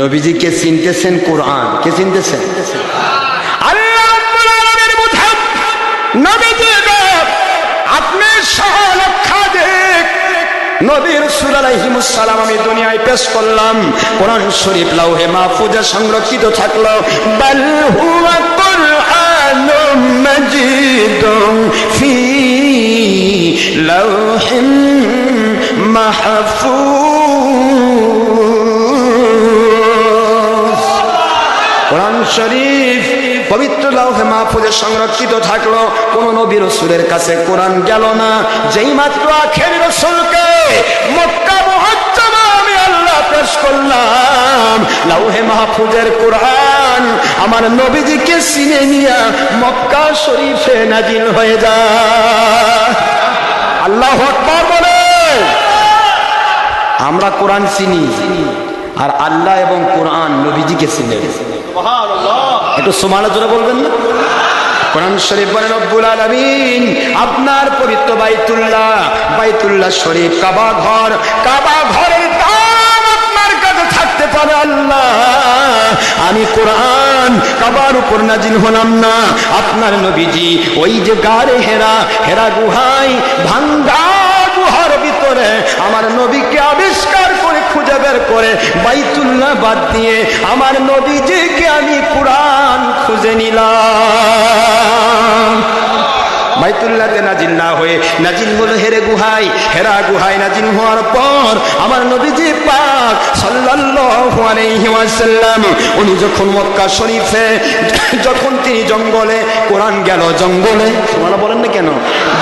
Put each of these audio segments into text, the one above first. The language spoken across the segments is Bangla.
নবীজিকে চিনতেছেন কোরআন, কে চিনতেছেন? আল্লাহ রাব্বুল আলামিন মুতাহাব নবীজি আপনি সহ লক্ষাধিক নবী রাসূল আলাইহিমুস সালাম আমি দুনিয়ায় পেশ করলাম। কোরআন শরীফ লাউহে মাহফুজে সংরক্ষিত থাকলো। বাল হুয়া কুরআনুম মাজিদুন ফি লাউহিম মাহফুজ। কোরআন শরীফ পবিত্র লাউহে মাহফুজে সংরক্ষিত থাকলো। কোন নবী রাসূলের কাছে কোরআন গেল না। যেই মাত্র আখেরি রাসূলকে মক্কা মুআজ্জামা আমি আল্লাহ পেশ করলাম, লাউহে মাহফুজের কোরআন আমার নবীজিকে চিনে নিয়া মক্কা শরীফে নাজিল হয়ে যায়। আল্লাহু আকবার বলে। আমরা কোরআন চিনি আর আল্লাহ এবং কোরআন নবীজিকে চিনে। একটু সুবহানাল্লাহ জোরে বলবেন না? কোরআন শরীফ বলেন রব্বুল আলামিন আপনার পবিত্র বাইতুল্লাহ শরীফ কাবা ঘরের দাম আপনার কাছে থাকতে পারে আল্লাহ। আমি কোরআন কাবার উপর নাজিল হলাম না, আপনার নবীজি ওই যে গারে হেরা গুহায় ভাঙ্গা গুহার ভিতরে আমার নবীকে আবিষ্কার করে খুঁজে বের করে বাইতুল্লাহ বাদ দিয়ে আমার নবীজিকে আমি কোরআন খুঁজে নিলাম। বাইতুল্লাহতে নাজিল না হয়ে নাজিল হলো হেরা গুহায় নাজিল হওয়ার পর আমার নবীজি পাক সাল্লাল্লাহু আলাইহি ওয়াসাল্লাম উনি যখন মক্কা শরীফে যখন তিনি জঙ্গলে, কোরআন গেল জঙ্গলে, তোমরা বলেন না কেন?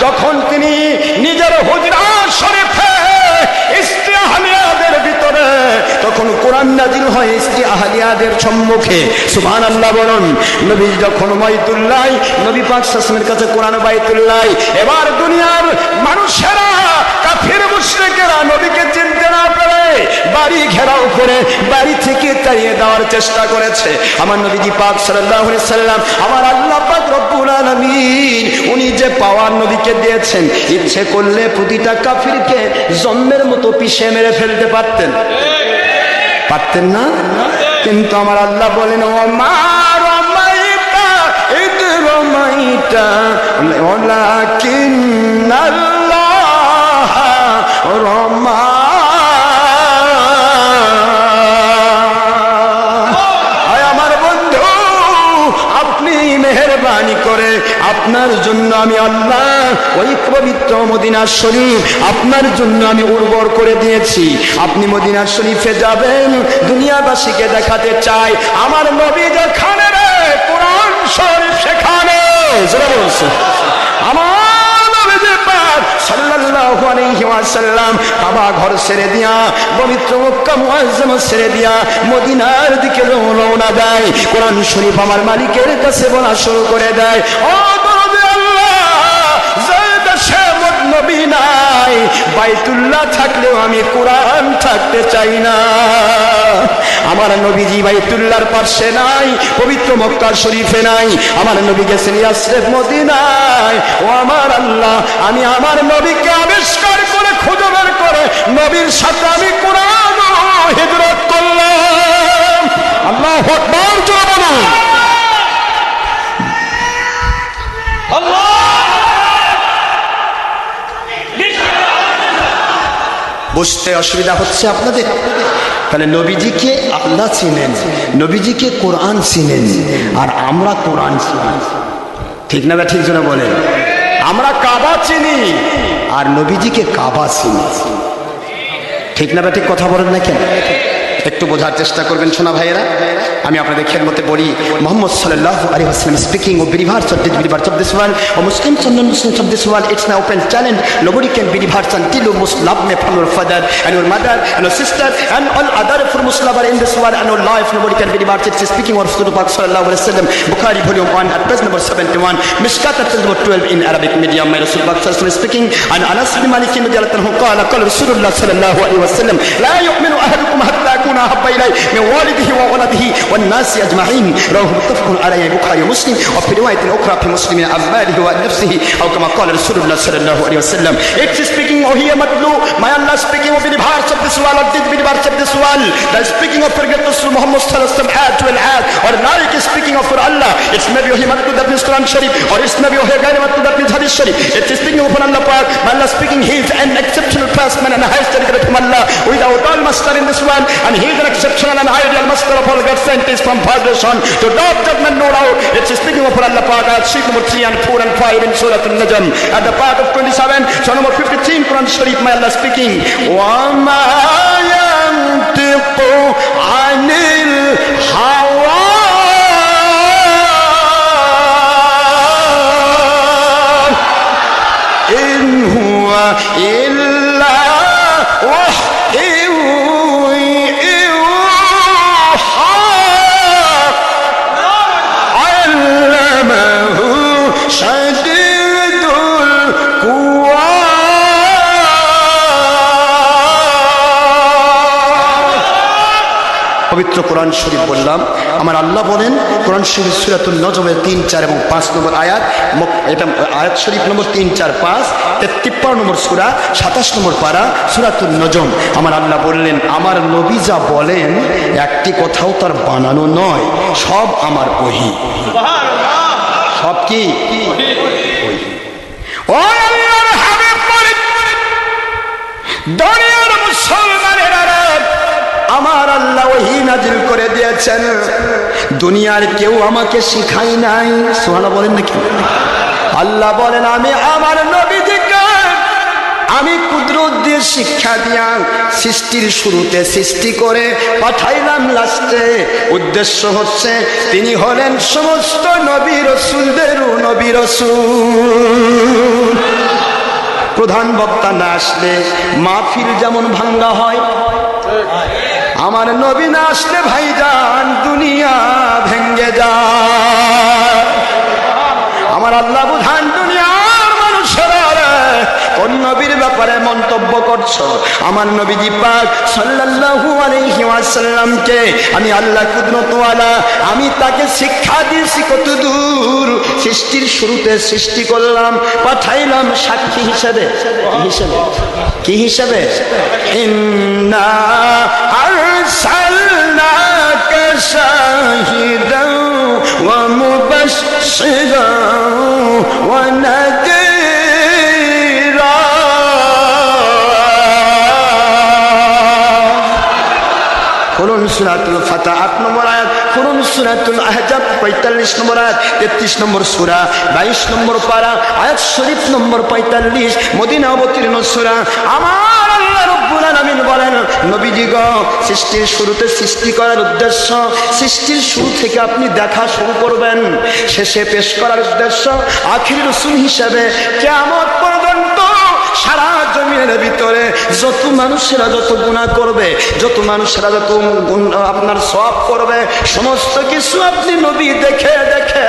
যখন তিনি নিজের হুজরা শরীফে ইস্তি আহলিয়াদের ভিতরে তখন কোরআন নাজিল হয় ইস্তি আহলিয়াদের সম্মুখে। সুবহানাল্লাহ বলুন। নবী যখন বাইতুল্লাহ, নবী পাক সাল্লাল্লাহু আলাইহি ওয়াসাল্লামের কাছে কোরআন বাইতুল্লাহ, এবার দুনিয়ার মানুষেরা কাফির মুশরিকেরা নবীকে চিনতে না পারে বাড়ি ঘেরাও করে বাড়ি থেকে তাড়িয়ে দেওয়ার চেষ্টা করেছে। আমার নবীজি পাক সাল্লাল্লাহু আলাইহি ওয়াসাল্লাম আমার আল্লাহ পাক রব্বুল আলামিন উনি যে পাওয়ার নবীকে দিয়েছেন, ইচ্ছে করলে প্রতিটা কাফিরকে জন্মের মতো পিষে মেরে ফেলতে পারতেন না? কিন্তু আমার আল্লাহ বলেন ও মা রামাইতা ইদ রামাইতা ওয়ালাকিন্নাল্লাহ রামা। আমার বন্ধু আপনি মেহেরবানি করে আপনার জন্য আমি আল্লাহ ওই পবিত্র মদিনা শরীফ আপনার জন্য আমি উর্বর করে দিয়েছি। আপনি মদিনা শরীফে যাবেন, দুনিয়াবাসীকে দেখাতে চাই আমার নবী যেখানে রে কোরআন শরীফ সেখানে। আমার নবী পাক সাল্লাল্লাহু আলাইহি ওয়াসাল্লাম কাবা ঘর ছেড়ে দিয়া পবিত্র মক্কা মুআজ্জামা ছেড়ে দিয়া মদিনার দিকে রওনা দেয়। কোরআন শরীফ আমার মালিকের কাছে বলা শুরু করে দেয়, ও দরদে আল্লাহ যে দেশে নবী নাই বাইতুল্লাহ থাকলেও আমি কোরআন থাকতে চাই না। আমার নবীজি বাইতুল্লাহর পাশে নাই, পবিত্র মক্কা শরীফে নাই, আমার নবী গেছেন ইয়াসরিব মদিনায়। ও আমার আল্লাহ আমি আমার নবীকে আবিষ্কার করে খুঁজে বের করে নবীর সাথে আমি কোরআন হিজরত করলাম। আল্লাহু আকবার জোরে বলুন। আল্লাহ বুঝতে অসুবিধা হচ্ছে আপনাদের? তাহলে নবীজিকে আল্লাহ চিনেন, নবীজিকে কোরআন চিনেন, আর আমরা কোরআন চিনি। ঠিক না? ঠিক জন্য বলেন আমরা কাবা চিনি আর নবীজিকে কাবা চিনি। ঠিক না? ঠিক কথা বলেন না কেন? একটু বোঝার চেষ্টা করবেন শোনা ভাইয়েরা। আমি আপনাদের খেদমতে বলি মুহাম্মদ সাল্লাল্লাহু আলাইহি ওয়াসাল্লাম speaking of believers of this world or Muslims and non-Muslims of this world. It's an open challenge. Nobody can be believers until you must love me from your father and your mother and your sister and all other for Muslims in this world and your life. Nobody can be believers. It's speaking of Rasulullah sallallahu alaihi wasallam. Bukhari volume 1 at page number 71, Mishkat at page number 12 in Arabic medium. My Rasulullah sallallahu alaihi wasallam speaking and Anas bin Malik radhiyallahu anhu qala qala Rasulullah sallallahu alaihi wasallam la yu'minu ahadukum hatta yakuna بما أحب إليه من والده وولده والناس أجمعين رواه متفق عليه البخاري ومسلم وفي رواية أخرى في مسلم عن ماله ونفسه أو كما قال رسول الله صلى الله عليه وسلم. It's speaking of here matlu my Allah speaking of the parts of this world or did the parts of this world. The speaking of forget Rasul Muhammad sallallahu alaihi wasallam had to al-had or like speaking of for Allah. It's maybe of him matlu that means Quran Sharif or it's maybe of here matlu that means Hadith Sharif. It's speaking of Allah Pak. My Allah speaking he is an exceptional craftsman and a highest degree from Allah without all master in this world, and he is an exceptional and ideal master of all God sent is from foundation to dark judgment no doubt. It's speaking of Allah Pak at sheet number 3 and 4 and 5 in Surah Al-Najm at the part of 27 Surah number 53 Quran Sharif. My Allah speaking وَمَا يَنْتِقُ عَنِ الْهَوَىٰ إِنْ هُوَ إِلَّا وَحْيٌ يُوحَىٰ عَلَّمَهُ شَدِيدُ الْقُوَىٰ. পবিত্র কোরআন শরীফ বললাম, আমার আল্লাহ বলেন কোরআন শরীফ সূরাতুন নজমের 3, 4 এবং 5 নম্বর আয়াত, এটা আয়াত শরীফ নম্বর 3, 4, 5, 53 নম্বর সূরা, 27 নম্বর পারা সূরাতুন নজম। আমার আল্লাহ বললেন আমার নবী যা বলেন একটি কথাও তার বানানো নয়, সব আমার ওহী। সব কি ও আল্লাহর হাবিব বলেন দুনিয়ার মুসলমানেরা আমার আল্লাহ ওহী নাজিল করে দিয়েছেন, দুনিয়ার কেউ আমাকে শিখাই নাই। সুবহানাল্লাহ বলেন নাকি? আল্লাহ বলেন আমি আমার নবীজিকে আমি কুদরত দিয়ে শিক্ষা দিয়া সৃষ্টির শুরুতে সৃষ্টি করে পাঠাইলাম লাস্টে। উদ্দেশ্য হচ্ছে তিনি হলেন সমস্ত নবী রাসূলদেরও নবী রাসূল। প্রধান বক্তা না আসলে মাহফিল যেমন ভাঙ্গা হয়, আমার নবী না আসলে ভাইজান দুনিয়া ভেঙ্গে যায়। আমার আল্লাহ বুঝান দুনিয়ার মানুষেরা কোন নবীর ব্যাপারে মন্তব্য করছো? আমার নবীজি পাক সাল্লাল্লাহু আলাইহি ওয়াসাল্লামকে আমি আল্লাহ কুদরতওয়ালা আমি তাকে শিক্ষা দিয়েছি কত দূর। সৃষ্টির শুরুতে সৃষ্টি করলাম, পাঠাইলাম সাক্ষী হিসেবে। কি হিসেবে? ইন্না আরসালনাকা শাহিদান ওয়া মুবাশশিরান ওয়া নাযীরা। খুলুন সূরাতুল ফাতহ 8 নম্বর আয়াত, খুলুন সূরাতুল আহজাব 45 নম্বর আয়াত, 33 নম্বর সূরা, 22 নম্বর পারা, আয়াত শরীফ নম্বর 45, মদিনা অবতীর্ণ সূরা। আমার আল্লাহ রব্বুল আলামিন বলেন নবীজি গো সৃষ্টির শুরুতে সৃষ্টি করার উদ্দেশ্য, সৃষ্টির শুরু থেকে আপনি দেখা শুরু করবেন, শেষে পেশ করার উদ্দেশ্য আখির রাসূল হিসেবে কিয়ামত পর্যন্ত সারা জমিনের ভিতরে যত মানুষেরা যত গুনাহ করবে, যত মানুষেরা যত আপনার সওয়াব করবে, সমস্ত কিছু আপনি নবী দেখে দেখে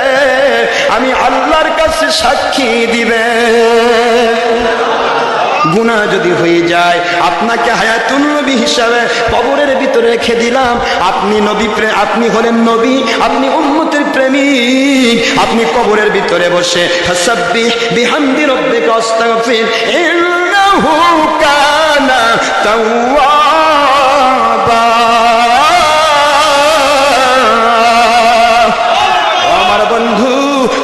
আমি আল্লাহর কাছে সাক্ষী দিবে। গুনাহ যদি হয়ে যায় আপনাকে হায়াতুন নবী হিসাবে কবরের ভিতরে রেখে দিলাম। আপনি নবী, আপনি হলেন নবী, আপনি উম্মতের প্রেমিক, আপনি কবরের ভিতরে বসে ফাসাব্বিহ বিহামদি রাব্বিকা ওয়াস্তাগফির ইন্নাহু কানা তাওয়াবা। আমার বন্ধু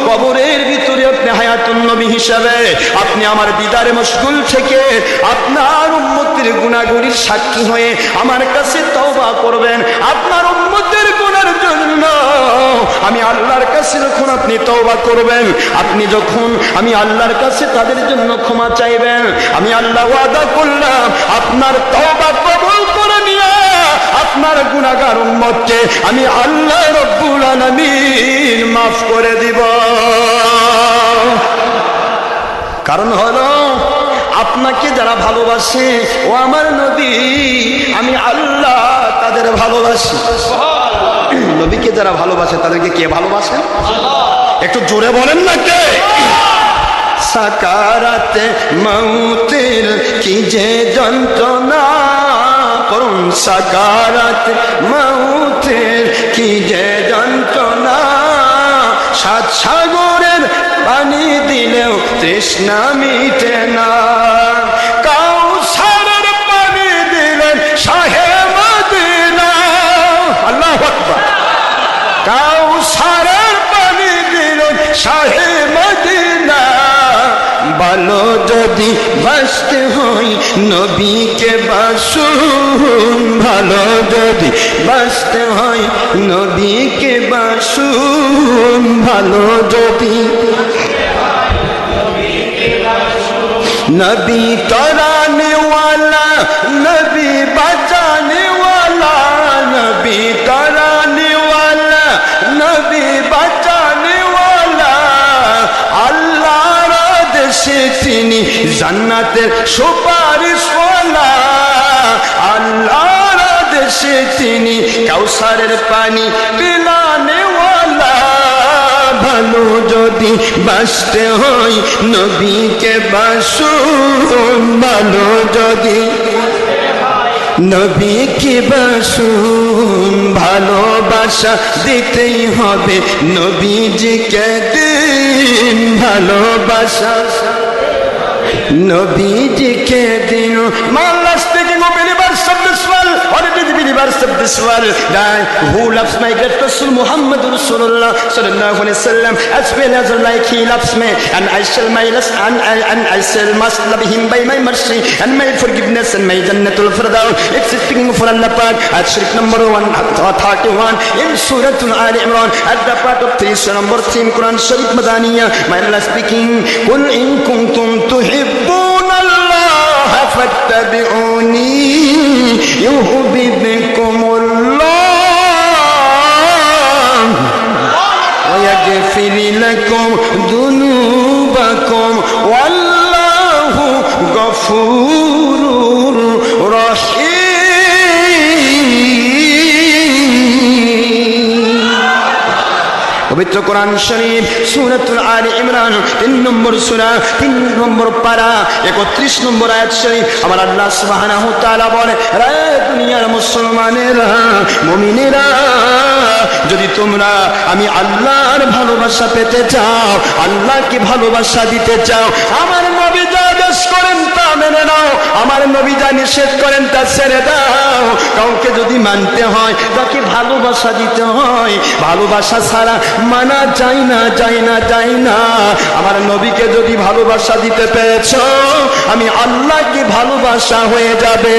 কবরের ভিতরে আপনি হায়াতুন নবী হিসাবে আপনি আমার দিদারে মশগুল থেকে আপনার উম্মতের গুনাহগুলির সাক্ষী হয়ে আমার কাছে তওবা করবেন। আপনার উম্মতের গুনার জন্য আমি আল্লাহর কাছে যখন আপনি তওবা করবেন, আপনি যখন আমি আল্লাহর কাছে তাদের জন্য ক্ষমা চাইবেন, আমি আল্লাহ ওয়াদা করলাম আপনার তওবা কবুল করে নিয়ে আপনার গুনাহগার উম্মতকে আমি আল্লাহ রব্বুল আলামিন মাফ করে দিব। কারণ হলো আপনাকে যারা ভালোবাসে ও আমার নবী আমি আল্লাহ তাদের ভালোবাসি। নবীকে যারা ভালোবাসে তাদেরকে কে ভালোবাসে? একটু জোরে বলেন না কে? সাকারাতে মৌতের কি যে যন্ত্রণা করুন সাকারাত মাউতের কি যে যন্ত্রণা, সাত সাগরের পানি দিলেও তৃষ্ণা মিটে না, কাউসারের পানি দিলেন শাহে মদিনা, আল্লাহু আকবার, কাউসারের পানি দিলেন শাহে মদিনা, ভালো যদি বাসতে হয় নবীকে বাসুন, ভালো যদি বাসতে হয় নবীকে বাসুন, ভালো যদি নবী তরানে ওয়ালা, নবী বাঁচানে ওয়ালা, নবী তরানে ওয়ালা, নবী বাঁচানে ওয়ালা, আল্লাহর আদেশে তিনি জান্নাতের সুপারিশওয়ালা, আল্লাহর আদেশে তিনি কাউসারের পানি পিলানে ওয়ালা, ভালো যদি বাসতে হয় নবীকে বাসুন, ভালো যদি নবীকে বাসুন, ভালোবাসা দিতেই হবে নবীজিকে দিন, ভালোবাসা নবীজিকে দিন। Allah speaking of believers of this world, or it is believers of this world, that who loves my great Rasul Muhammad Rasulullah sallallahu alaihi wasallam as well as like he loves me, and I shall my lust and I shall must love him by my mercy and my forgiveness and my Jannatul Firdaus. It's speaking for Allah Pak at Shirk number 131 in Surah Al Imran at the part of 3 Surah number 3 Quran Sharif Madaniyah. My Allah speaking, Qul in kuntum tuhibbun Allah fattabi'uni yuhibbukumullah wa yaghfir lakum dhunubakum wallahu ghafurur rahim. পবিত্র কোরআন শরীফ সূরাতুল আলে ইমরান 3 নম্বর সূরা 3 নম্বর পারা 31 নম্বর আয়াত শরীফ আমার আল্লাহ সুবহানাহু ওয়া তাআলা বলে, রে দুনিয়ার মুসলমানেরা, মুমিনেরা, যদি তোমরা আমি আল্লাহর ভালোবাসা পেতে চাও, আল্লাহকে ভালোবাসা দিতে চাও, আমার নবী যা আদেশ করেন তা মেনে নাও, আমার নবী যা নিষেধ করেন তা ছেড়ে দাও। কাউকে যদি মানতে হয়, তাকে ভালোবাসা দিতে হয়, ভালোবাসা ছাড়া মানা যায় না, যায় না, যায় না। আমার নবীকে যদি ভালোবাসা দিতে পেরেছ, আমি আল্লাহকে ভালোবাসা হয়ে যাবে।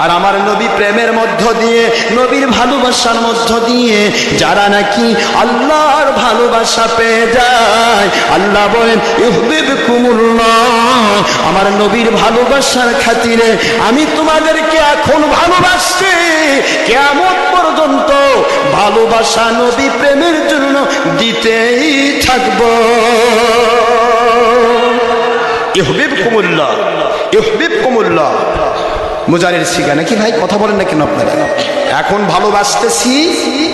আর আমার নবী প্রেমের মধ্য দিয়ে, নবীর ভালোবাসার মধ্য দিয়ে যারা নাকি আল্লাহর ভালোবাসা পেয়ে যায়, আল্লাহ বলেন ইউহিব্বুকুমুল্লাহ, আমার নবীর ভালোবাসার খাতিরে আমি তোমাদেরকে এখন ভালোবাসছি, কিয়ামত পর্যন্ত ভালোবাসা নবী প্রেমের জন্য দিতেই থাকবো। ইউহিব্বুকুমুল্লাহ, ইউহিব্বুকুমুল্লাহ মুজারের শিখা নাকি ভাই? কথা বলেন না কেন আপনারা? এখন ভালোবাসতেছি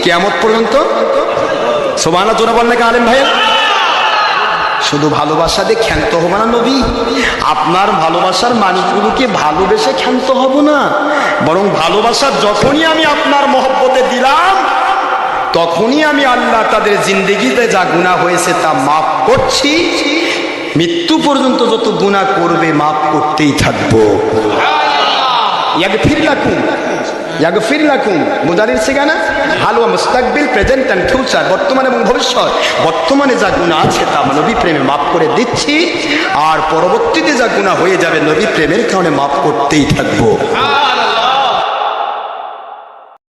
কিয়ামত পর্যন্ত। সুবহানাল্লাহ জোরে বলেন নাকি আলেম ভাই? শুধু ভালোবাসা দিয়ে ক্ষান্ত হব না নবী, আপনার ভালোবাসার মানুষগুলোকে ভালোবেসে ক্ষান্ত হব না, বরং ভালোবাসা যখনই আমি আপনার মহব্বতে দিলাম, তখনই আমি আল্লাহ তাদের জিন্দেগিতে যা গুনাহ হয়েছে তা মাফ করছি, মৃত্যু পর্যন্ত যত গুনাহ করবে মাফ করতেই থাকবো। ইয়াগফির লাকুম, ইয়াগফির লাকুম মুদারির ঠিকানা হাল ওয়া মুস্তাকবিল, প্রেজেন্ট এন্ড ফিউচার, বর্তমান এবং ভবিষ্যৎ। বর্তমানে যা গুনাহ আছে তা নবী প্রেমে মাফ করে দিচ্ছি, আর পরবর্তীতে যা গুনাহ হয়ে যাবে নবী প্রেমের কারণে মাফ করতেই থাকবো।